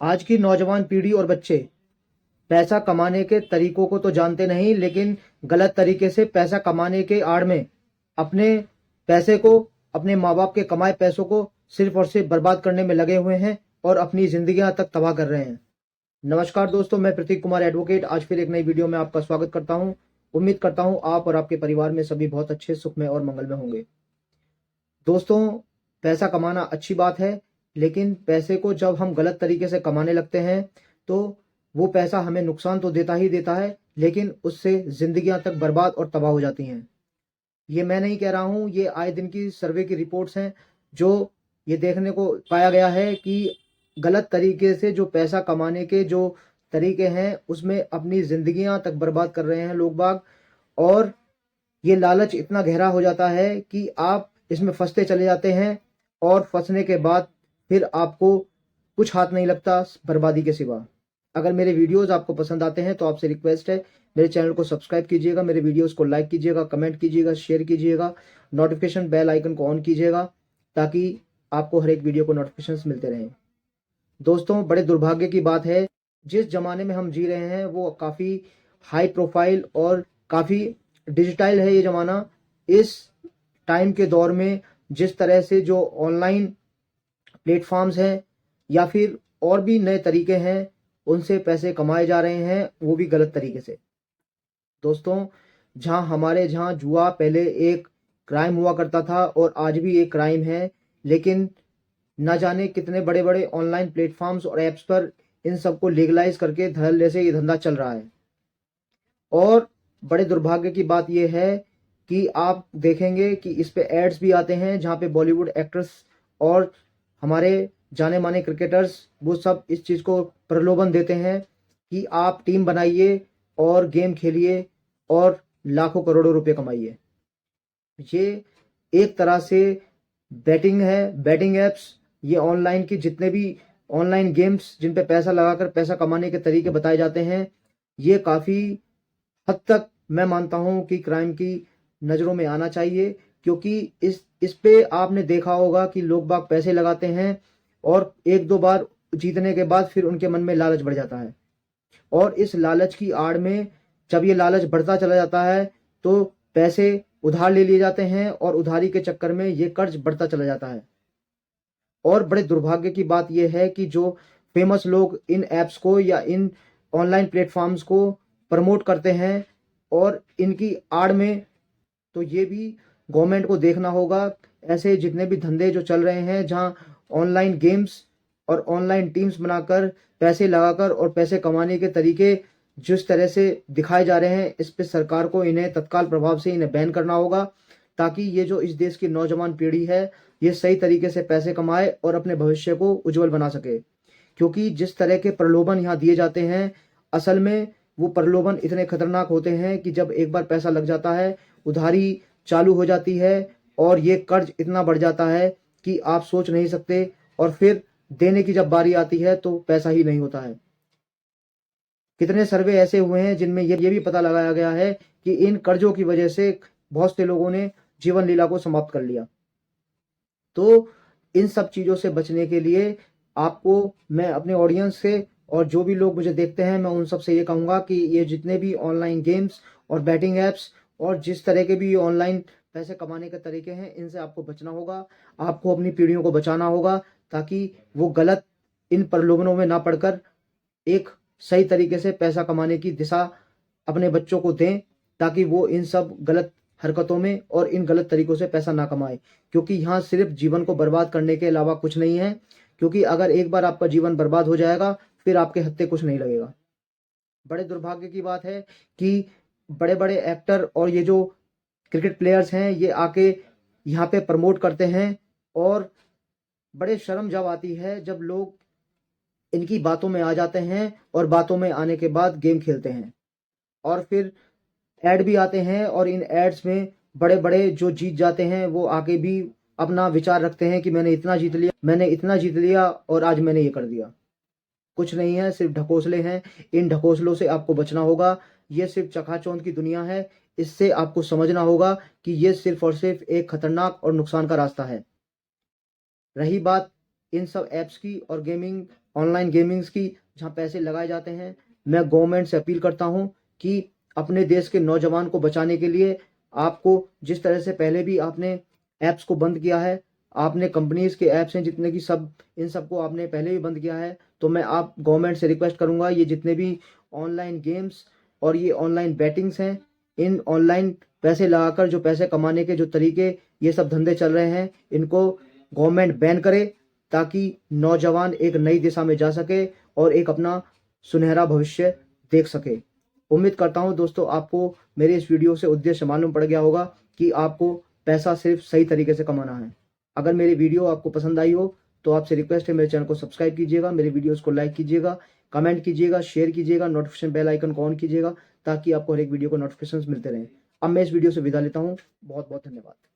आज की नौजवान पीढ़ी और बच्चे पैसा कमाने के तरीकों को तो जानते नहीं, लेकिन गलत तरीके से पैसा कमाने के आड़ में अपने पैसे को, अपने माँ बाप के कमाए पैसों को सिर्फ और सिर्फ बर्बाद करने में लगे हुए हैं और अपनी जिंदगियां तक तबाह कर रहे हैं। नमस्कार दोस्तों, मैं प्रतीक कुमार एडवोकेट आज फिर एक नई वीडियो में आपका स्वागत करता हूं। उम्मीद करता हूं आप और आपके परिवार में सभी बहुत अच्छे, सुख में और मंगल में होंगे। दोस्तों, पैसा कमाना अच्छी बात है, लेकिन पैसे को जब हम गलत तरीके से कमाने लगते हैं तो वो पैसा हमें नुकसान तो देता ही देता है, लेकिन उससे जिंदगियां तक बर्बाद और तबाह हो जाती हैं। ये मैं नहीं कह रहा हूँ, ये आए दिन की सर्वे की रिपोर्ट्स हैं जो ये देखने को पाया गया है कि गलत तरीके से जो पैसा कमाने के जो तरीके हैं उसमें अपनी जिंदगियां तक बर्बाद कर रहे हैं लोग बाग। और ये लालच इतना गहरा हो जाता है कि आप इसमें फंसते चले जाते हैं और फंसने के बाद फिर आपको कुछ हाथ नहीं लगता बर्बादी के सिवा। अगर मेरे वीडियोस आपको पसंद आते हैं तो आपसे रिक्वेस्ट है, मेरे चैनल को सब्सक्राइब कीजिएगा, मेरे वीडियोस को लाइक कीजिएगा, कमेंट कीजिएगा, शेयर कीजिएगा, नोटिफिकेशन बेल आइकन को ऑन कीजिएगा ताकि आपको हर एक वीडियो को नोटिफिकेशंस मिलते रहें। दोस्तों, बड़े दुर्भाग्य की बात है, जिस जमाने में हम जी रहे हैं वो काफ़ी हाई प्रोफाइल और काफ़ी डिजिटाइल है ये ज़माना। इस टाइम के दौर में जिस तरह से जो ऑनलाइन प्लेटफॉर्म्स हैं या फिर और भी नए तरीके हैं उनसे पैसे कमाए जा रहे हैं, वो भी गलत तरीके से। दोस्तों, जहाँ जुआ पहले एक क्राइम हुआ करता था और आज भी एक क्राइम है, लेकिन ना जाने कितने बड़े बड़े ऑनलाइन प्लेटफॉर्म्स और ऐप्स पर इन सबको लीगलाइज करके धड़ल्ले से ये धंधा चल रहा है। और बड़े दुर्भाग्य की बात यह है कि आप देखेंगे कि इस पे एड्स भी आते हैं जहाँ पे बॉलीवुड एक्ट्रेस और हमारे जाने माने क्रिकेटर्स वो सब इस चीज़ को प्रलोभन देते हैं कि आप टीम बनाइए और गेम खेलिए और लाखों करोड़ों रुपए कमाइए। ये एक तरह से बैटिंग है, बैटिंग एप्स। ये ऑनलाइन की जितने भी ऑनलाइन गेम्स जिन पे पैसा लगाकर पैसा कमाने के तरीके बताए जाते हैं, ये काफ़ी हद तक मैं मानता हूं कि क्राइम की नज़रों में आना चाहिए। क्योंकि इस पे आपने देखा होगा कि लोग बाग पैसे लगाते हैं और एक दो बार जीतने के बाद फिर उनके मन में लालच बढ़ जाता है और इस लालच की आड़ में जब ये लालच बढ़ता चला जाता है तो पैसे उधार ले लिए जाते हैं और उधारी के चक्कर में ये कर्ज बढ़ता चला जाता है। और बड़े दुर्भाग्य की बात यह है कि जो फेमस लोग इन ऐप्स को या इन ऑनलाइन प्लेटफॉर्म्स को प्रमोट करते हैं और इनकी आड़ में, तो ये भी गवर्नमेंट को देखना होगा। ऐसे जितने भी धंधे जो चल रहे हैं जहां ऑनलाइन गेम्स और ऑनलाइन टीम्स बनाकर पैसे लगाकर और पैसे कमाने के तरीके जिस तरह से दिखाए जा रहे हैं, इस पे सरकार को इन्हें तत्काल प्रभाव से इन्हें बैन करना होगा ताकि ये जो इस देश की नौजवान पीढ़ी है ये सही तरीके से पैसे कमाए और अपने भविष्य को उज्जवल बना सके। क्योंकि जिस तरह के प्रलोभन यहाँ दिए जाते हैं, असल में वो प्रलोभन इतने खतरनाक होते हैं कि जब एक बार पैसा लग जाता है, उधारी चालू हो जाती है और ये कर्ज इतना बढ़ जाता है कि आप सोच नहीं सकते। और फिर देने की जब बारी आती है तो पैसा ही नहीं होता है। कितने सर्वे ऐसे हुए हैं जिनमें ये भी पता लगाया गया है कि इन कर्जों की वजह से बहुत से लोगों ने जीवन लीला को समाप्त कर लिया। तो इन सब चीज़ों से बचने के लिए आपको, मैं अपने ऑडियंस से और जो भी लोग मुझे देखते हैं, मैं उन सब से ये कहूँगा कि ये जितने भी ऑनलाइन गेम्स और बैटिंग ऐप्स और जिस तरह के भी ऑनलाइन पैसे कमाने के तरीके हैं, इनसे आपको बचना होगा। आपको अपनी पीढ़ियों को बचाना होगा ताकि वो गलत इन प्रलोभनों में ना पड़कर एक सही तरीके से पैसा कमाने की दिशा अपने बच्चों को दें ताकि वो इन सब गलत हरकतों में और इन गलत तरीकों से पैसा ना कमाए। क्योंकि यहाँ सिर्फ जीवन को बर्बाद करने के अलावा कुछ नहीं है। क्योंकि अगर एक बार आपका जीवन बर्बाद हो जाएगा फिर आपके हत्थे कुछ नहीं लगेगा। बड़े दुर्भाग्य की बात है कि बड़े बड़े एक्टर और ये जो क्रिकेट प्लेयर्स हैं ये आके यहाँ पे प्रमोट करते हैं और बड़े शर्म जब आती है जब लोग इनकी बातों में आ जाते हैं और बातों में आने के बाद गेम खेलते हैं और फिर ऐड भी आते हैं और इन एड्स में बड़े बड़े जो जीत जाते हैं वो आगे भी अपना विचार रखते हैं कि मैंने इतना जीत लिया, मैंने इतना जीत लिया और आज मैंने ये कर दिया। कुछ नहीं है, सिर्फ ढकोसले हैं। इन ढकोसलों से आपको बचना होगा। ये सिर्फ चकाचौंध की दुनिया है। इससे आपको समझना होगा कि ये सिर्फ और सिर्फ एक खतरनाक और नुकसान का रास्ता है। रही बात इन सब ऐप्स की और गेमिंग ऑनलाइन गेमिंग्स की जहाँ पैसे लगाए जाते हैं। मैं गवर्नमेंट से अपील करता हूँ कि अपने देश के नौजवान को बचाने के लिए आपको जिस तरह से पहले भी आपने ऐप्स को बंद किया है, आपने कंपनीज के ऐप्स हैं जितने की सब इन सबको आपने पहले भी बंद किया है, तो मैं आप गवर्नमेंट से रिक्वेस्ट करूंगा ये जितने भी ऑनलाइन गेम्स और ये ऑनलाइन बैटिंग्स हैं, इन ऑनलाइन पैसे लगाकर जो पैसे कमाने के जो तरीके ये सब धंधे चल रहे हैं, इनको गवर्नमेंट बैन करे ताकि नौजवान एक नई दिशा में जा सके और एक अपना सुनहरा भविष्य देख सके। उम्मीद करता हूं दोस्तों आपको मेरे इस वीडियो से उद्देश्य मालूम पड़ गया होगा कि आपको पैसा सिर्फ सही तरीके से कमाना है। अगर मेरी वीडियो आपको पसंद आई हो तो आपसे रिक्वेस्ट है मेरे चैनल को सब्सक्राइब कीजिएगा, मेरे वीडियोस को लाइक कीजिएगा, कमेंट कीजिएगा, शेयर कीजिएगा, नोटिफिकेशन बेल आइकन को ऑन कीजिएगा ताकि आपको हर एक वीडियो को नोटिफिकेशन मिलते रहें। अब मैं इस वीडियो से विदा लेता हूँ। बहुत बहुत धन्यवाद।